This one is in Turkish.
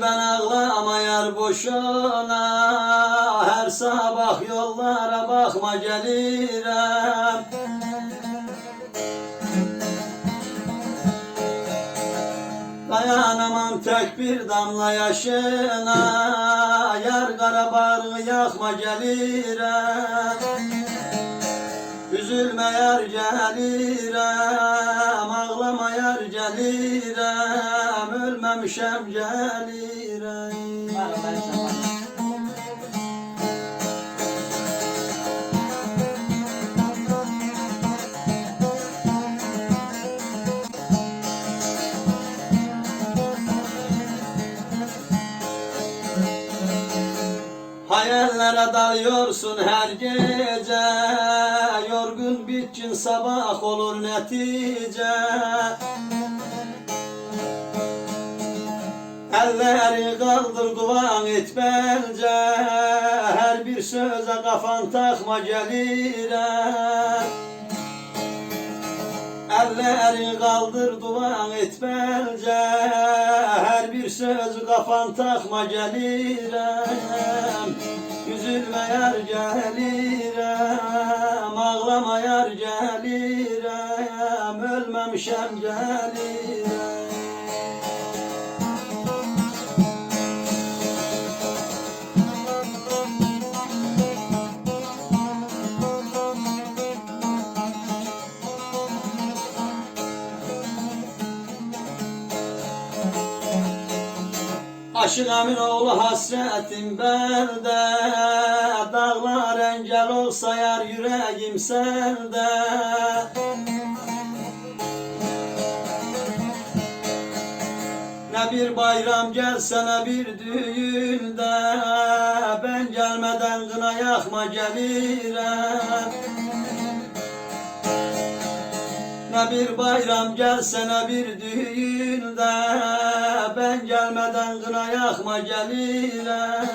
ben ağlamayar boşuna, her sabah yollara bakma gelirəm. Dayanamam tek bir damla yaşına, yar Qarabağ yakma gelirəm. Üzülme yar gelirəm, ağlama yar gelirəm, ölmemişem gelirəm. Hayallere dalıyorsun her gece, yorgun bitkin sabah olur netice. Elleri kaldır duan et bence, her bir söze kafan takma gelirəm. Elleri kaldır duan et bence, her bir sözü kafan takma gelirəm. Üzülme yar gelirəm, ağlama yar gelirəm, ölmemişem gelirəm. Aşık Aminoğlu hasretim bende, dağlar engel olsa yar yüreğim sende. Ne bir bayram gelse ne bir düğünde, ben gelmeden kına yakma gelirəm. Ne bir bayram gelse ne bir düğünde, ben gelmeden kına yakma gelirəm.